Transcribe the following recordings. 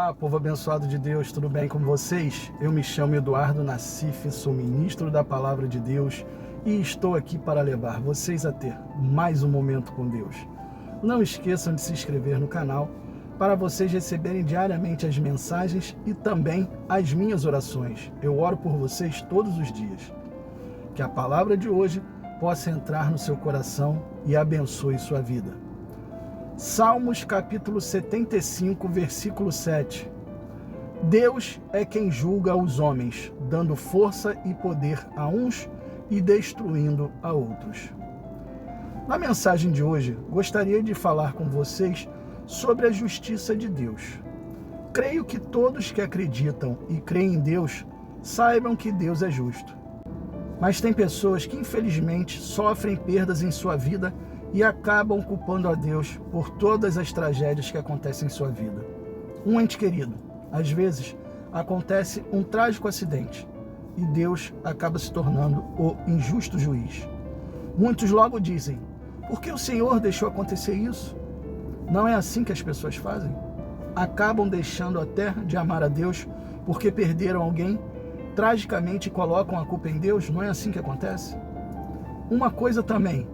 Olá, povo abençoado de Deus, tudo bem com vocês? Eu me chamo Eduardo Nassif, sou ministro da Palavra de Deus e estou aqui para levar vocês a ter mais um momento com Deus. Não esqueçam de se inscrever no canal para vocês receberem diariamente as mensagens e também as minhas orações. Eu oro por vocês todos os dias. Que a palavra de hoje possa entrar no seu coração e abençoe sua vida. Salmos capítulo 75, versículo 7. Deus é quem julga os homens, dando força e poder a uns e destruindo a outros. Na mensagem de hoje, gostaria de falar com vocês sobre a justiça de Deus. Creio que todos que acreditam e creem em Deus saibam que Deus é justo. Mas tem pessoas que infelizmente sofrem perdas em sua vida e acabam culpando a Deus por todas as tragédias que acontecem em sua vida. Um ente querido, às vezes, acontece um trágico acidente e Deus acaba se tornando o injusto juiz. Muitos logo dizem: por que o Senhor deixou acontecer isso? Não é assim que as pessoas fazem? Acabam deixando até de amar a Deus porque perderam alguém, tragicamente colocam a culpa em Deus. Não é assim que acontece? Uma coisa também,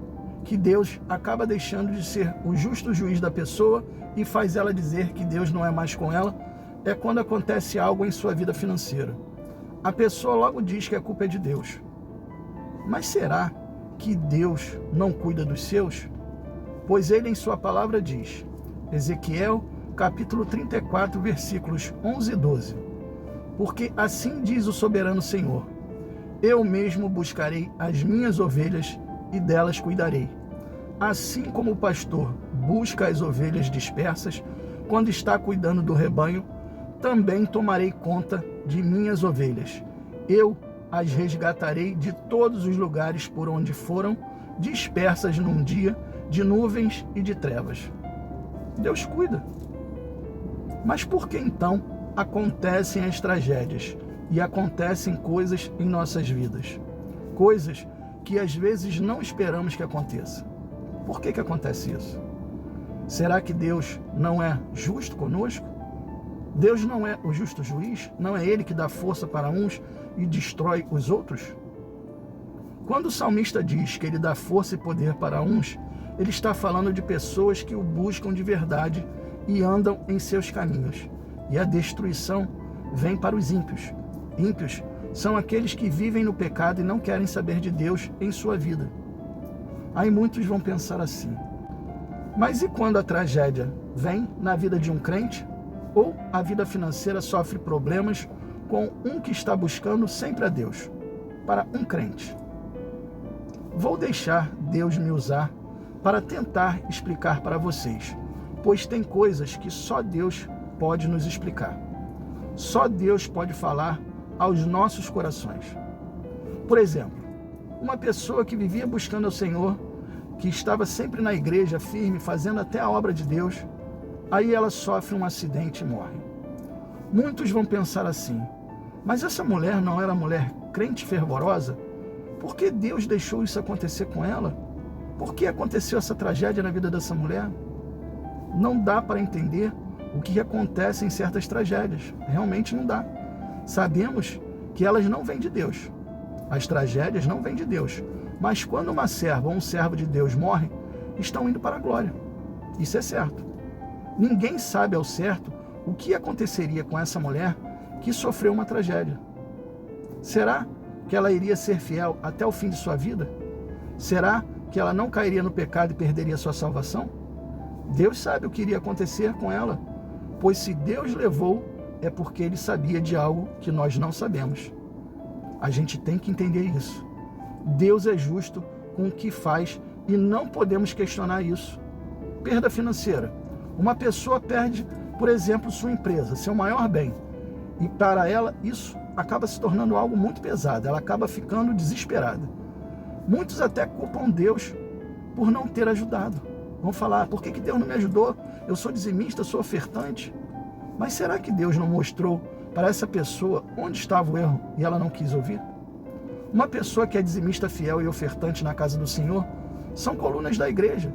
que Deus acaba deixando de ser o justo juiz da pessoa e faz ela dizer que Deus não é mais com ela, é quando acontece algo em sua vida financeira. A pessoa logo diz que a culpa é de Deus. Mas será que Deus não cuida dos seus? Pois ele em sua palavra diz, Ezequiel capítulo 34, versículos 11 e 12. Porque assim diz o soberano Senhor, eu mesmo buscarei as minhas ovelhas e delas cuidarei. Assim como o pastor busca as ovelhas dispersas quando está cuidando do rebanho, também tomarei conta de minhas ovelhas. Eu as resgatarei de todos os lugares por onde foram dispersas num dia de nuvens e de trevas. Deus cuida. Mas por que então acontecem as tragédias e acontecem coisas em nossas vidas? Coisas que às vezes não esperamos que aconteça. Por que acontece isso? Será que Deus não é justo conosco? Deus não é o justo juiz? Não é Ele que dá força para uns e destrói os outros? Quando o salmista diz que Ele dá força e poder para uns, Ele está falando de pessoas que o buscam de verdade e andam em seus caminhos. E a destruição vem para os ímpios. Ímpios são aqueles que vivem no pecado e não querem saber de Deus em sua vida. Aí muitos vão pensar assim, mas e quando a tragédia vem na vida de um crente? Ou a vida financeira sofre problemas com um que está buscando sempre a Deus, para um crente? Vou deixar Deus me usar para tentar explicar para vocês, pois tem coisas que só Deus pode nos explicar. Só Deus pode falar aos nossos corações. Por exemplo, uma pessoa que vivia buscando ao Senhor, que estava sempre na igreja, firme, fazendo até a obra de Deus, aí ela sofre um acidente e morre. Muitos vão pensar assim, mas essa mulher não era mulher crente fervorosa? Por que Deus deixou isso acontecer com ela? Por que aconteceu essa tragédia na vida dessa mulher? Não dá para entender o que acontece em certas tragédias. Realmente não dá. Sabemos que elas não vêm de Deus. As tragédias não vêm de Deus. Mas quando uma serva ou um servo de Deus morre, estão indo para a glória. Isso é certo. Ninguém sabe ao certo o que aconteceria com essa mulher que sofreu uma tragédia. Será que ela iria ser fiel até o fim de sua vida? Será que ela não cairia no pecado e perderia sua salvação? Deus sabe o que iria acontecer com ela, pois se Deus levou, é porque Ele sabia de algo que nós não sabemos. A gente tem que entender isso. Deus é justo com o que faz e não podemos questionar isso. Perda financeira. Uma pessoa perde, por exemplo, sua empresa, seu maior bem. E para ela, isso acaba se tornando algo muito pesado. Ela acaba ficando desesperada. Muitos até culpam Deus por não ter ajudado. Vão falar, por que Deus não me ajudou? Eu sou dizimista, sou ofertante. Mas será que Deus não mostrou para essa pessoa onde estava o erro e ela não quis ouvir? Uma pessoa que é dizimista fiel e ofertante na casa do Senhor são colunas da igreja.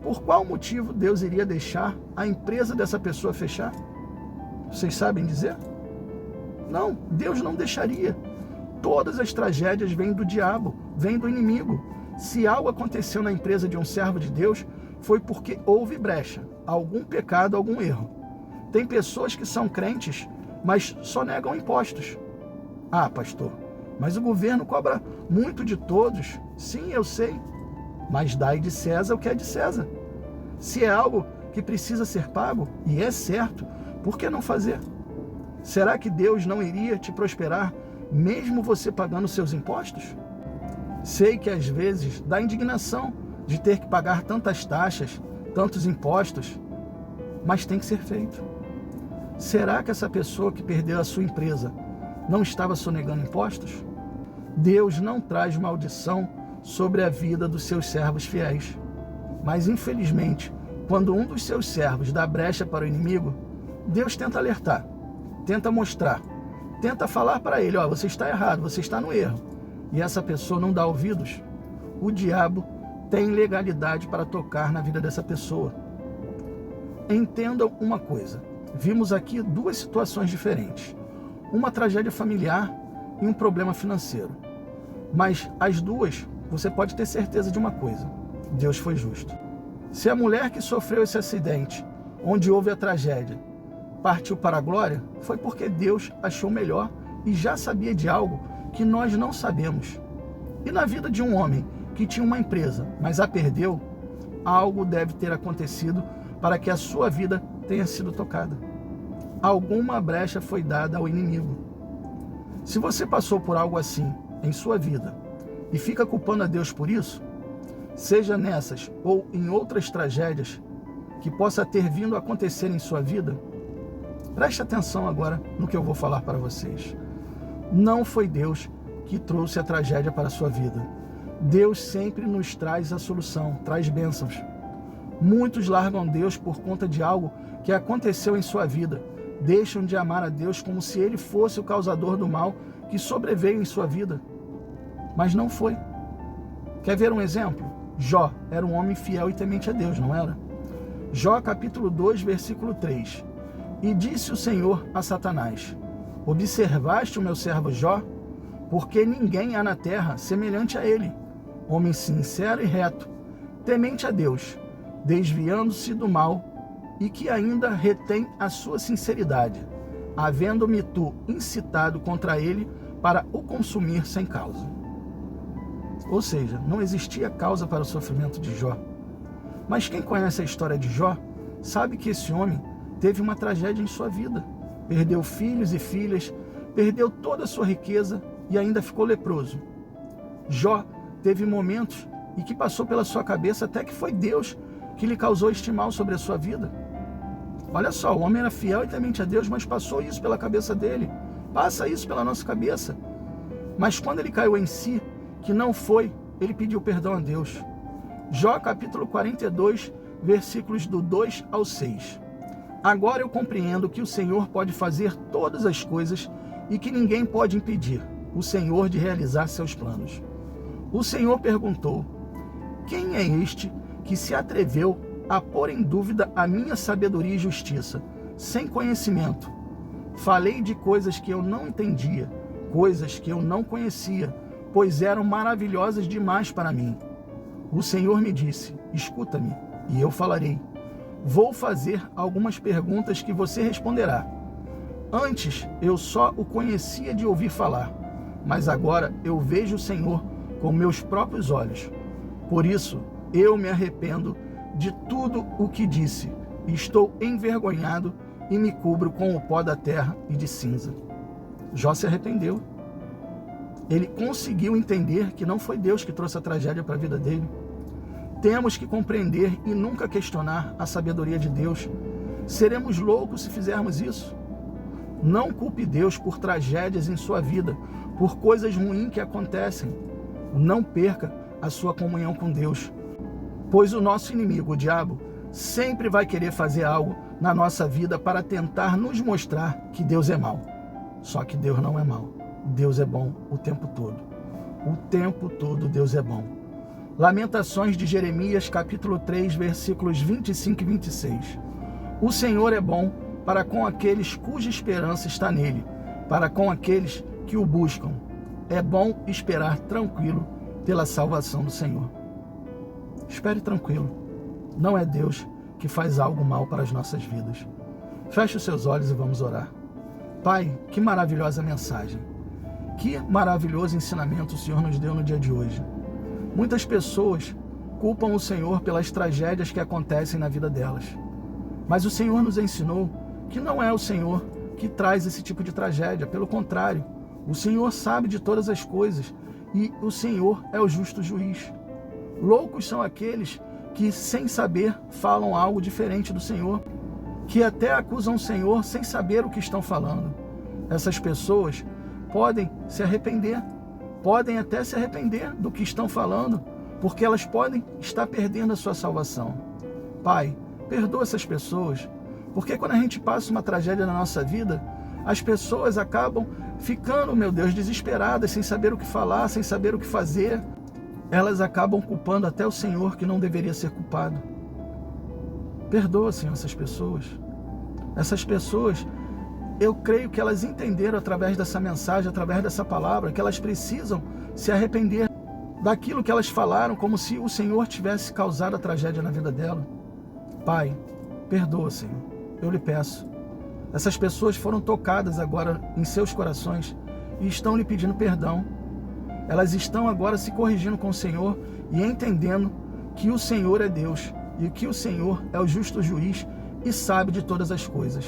Por qual motivo Deus iria deixar a empresa dessa pessoa fechar? Vocês sabem dizer? Não, Deus não deixaria. Todas as tragédias vêm do diabo, vêm do inimigo. Se algo aconteceu na empresa de um servo de Deus, foi porque houve brecha, algum pecado, algum erro. Tem pessoas que são crentes, mas só negam impostos. Ah, pastor, mas o governo cobra muito de todos. Sim, eu sei. Mas dai de César o que é de César. Se é algo que precisa ser pago, e é certo, por que não fazer? Será que Deus não iria te prosperar, mesmo você pagando seus impostos? Sei que às vezes dá indignação de ter que pagar tantas taxas, tantos impostos, mas tem que ser feito. Será que essa pessoa que perdeu a sua empresa não estava sonegando impostos? Deus não traz maldição sobre a vida dos seus servos fiéis. Mas, infelizmente, quando um dos seus servos dá brecha para o inimigo, Deus tenta alertar, tenta mostrar, tenta falar para ele, você está errado, você está no erro. E essa pessoa não dá ouvidos. O diabo tem legalidade para tocar na vida dessa pessoa. Entendam uma coisa. Vimos aqui duas situações diferentes. Uma tragédia familiar e um problema financeiro. Mas as duas, você pode ter certeza de uma coisa. Deus foi justo. Se a mulher que sofreu esse acidente, onde houve a tragédia, partiu para a glória, foi porque Deus achou melhor e já sabia de algo que nós não sabemos. E na vida de um homem que tinha uma empresa, mas a perdeu, algo deve ter acontecido para que a sua vida tenha sido tocada. Alguma brecha foi dada ao inimigo. Se você passou por algo assim em sua vida e fica culpando a Deus por isso, seja nessas ou em outras tragédias que possa ter vindo a acontecer em sua vida, preste atenção agora no que eu vou falar para vocês. Não foi Deus que trouxe a tragédia para a sua vida. Deus sempre nos traz a solução, traz bênçãos. Muitos largam Deus por conta de algo que aconteceu em sua vida. Deixam de amar a Deus como se Ele fosse o causador do mal que sobreveio em sua vida. Mas não foi. Quer ver um exemplo? Jó era um homem fiel e temente a Deus, não era? Jó capítulo 2, versículo 3. E disse o Senhor a Satanás: observaste o meu servo Jó? Porque ninguém há na terra semelhante a ele, homem sincero e reto, temente a Deus, desviando-se do mal, e que ainda retém a sua sinceridade, havendo-me tu incitado contra ele para o consumir sem causa. Ou seja, não existia causa para o sofrimento de Jó. Mas quem conhece a história de Jó, sabe que esse homem teve uma tragédia em sua vida. Perdeu filhos e filhas, perdeu toda a sua riqueza e ainda ficou leproso. Jó teve momentos em que passou pela sua cabeça até que foi Deus que lhe causou este mal sobre a sua vida. Olha só, o homem era fiel e temente a Deus, mas passou isso pela cabeça dele. Passa isso pela nossa cabeça. Mas quando ele caiu em si, que não foi, ele pediu perdão a Deus. Jó capítulo 42, versículos do 2 ao 6. Agora eu compreendo que o Senhor pode fazer todas as coisas e que ninguém pode impedir o Senhor de realizar seus planos. O Senhor perguntou: quem é este que se atreveu a pôr em dúvida a minha sabedoria e justiça, sem conhecimento? Falei de coisas que eu não entendia, coisas que eu não conhecia, pois eram maravilhosas demais para mim. O Senhor me disse: escuta-me, e eu falarei. Vou fazer algumas perguntas que você responderá. Antes eu só o conhecia de ouvir falar, mas agora eu vejo o Senhor com meus próprios olhos. Por isso eu me arrependo de tudo o que disse. Estou envergonhado e me cubro com o pó da terra e de cinza. Jó se arrependeu. Ele conseguiu entender que não foi Deus que trouxe a tragédia para a vida dele. Temos que compreender e nunca questionar a sabedoria de Deus. Seremos loucos se fizermos isso. Não culpe Deus por tragédias em sua vida, por coisas ruins que acontecem. Não perca a sua comunhão com Deus, pois o nosso inimigo, o diabo, sempre vai querer fazer algo na nossa vida para tentar nos mostrar que Deus é mau. Só que Deus não é mau. Deus é bom o tempo todo. O tempo todo Deus é bom. Lamentações de Jeremias, capítulo 3, versículos 25 e 26. O Senhor é bom para com aqueles cuja esperança está nele, para com aqueles que o buscam. É bom esperar tranquilo pela salvação do Senhor. Espere tranquilo. Não é Deus que faz algo mal para as nossas vidas. Feche os seus olhos e vamos orar. Pai, que maravilhosa mensagem. Que maravilhoso ensinamento o Senhor nos deu no dia de hoje. Muitas pessoas culpam o Senhor pelas tragédias que acontecem na vida delas. Mas o Senhor nos ensinou que não é o Senhor que traz esse tipo de tragédia. Pelo contrário, o Senhor sabe de todas as coisas e o Senhor é o justo juiz. Loucos são aqueles que, sem saber, falam algo diferente do Senhor, que até acusam o Senhor sem saber o que estão falando. Essas pessoas podem se arrepender, podem até se arrepender do que estão falando, porque elas podem estar perdendo a sua salvação. Pai, perdoa essas pessoas, porque quando a gente passa uma tragédia na nossa vida, as pessoas acabam ficando, meu Deus, desesperadas, sem saber o que falar, sem saber o que fazer. Elas acabam culpando até o Senhor, que não deveria ser culpado. Perdoa, Senhor, essas pessoas. Essas pessoas, eu creio que elas entenderam através dessa mensagem, através dessa palavra, que elas precisam se arrepender daquilo que elas falaram, como se o Senhor tivesse causado a tragédia na vida dela. Pai, perdoa, Senhor. Eu lhe peço. Essas pessoas foram tocadas agora em seus corações e estão lhe pedindo perdão. Elas estão agora se corrigindo com o Senhor e entendendo que o Senhor é Deus e que o Senhor é o justo juiz e sabe de todas as coisas.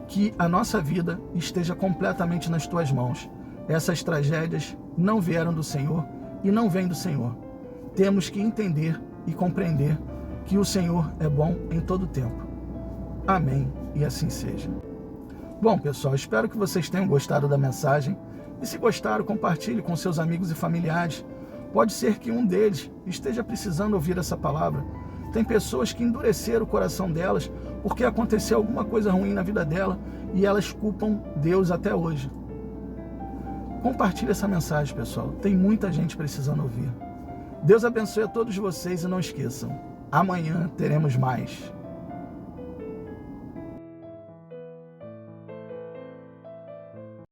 Que a nossa vida esteja completamente nas tuas mãos. Essas tragédias não vieram do Senhor e não vêm do Senhor. Temos que entender e compreender que o Senhor é bom em todo o tempo. Amém, e assim seja. Bom, pessoal, espero que vocês tenham gostado da mensagem. E se gostaram, compartilhe com seus amigos e familiares. Pode ser que um deles esteja precisando ouvir essa palavra. Tem pessoas que endureceram o coração delas porque aconteceu alguma coisa ruim na vida dela e elas culpam Deus até hoje. Compartilhe essa mensagem, pessoal. Tem muita gente precisando ouvir. Deus abençoe a todos vocês e não esqueçam, amanhã teremos mais.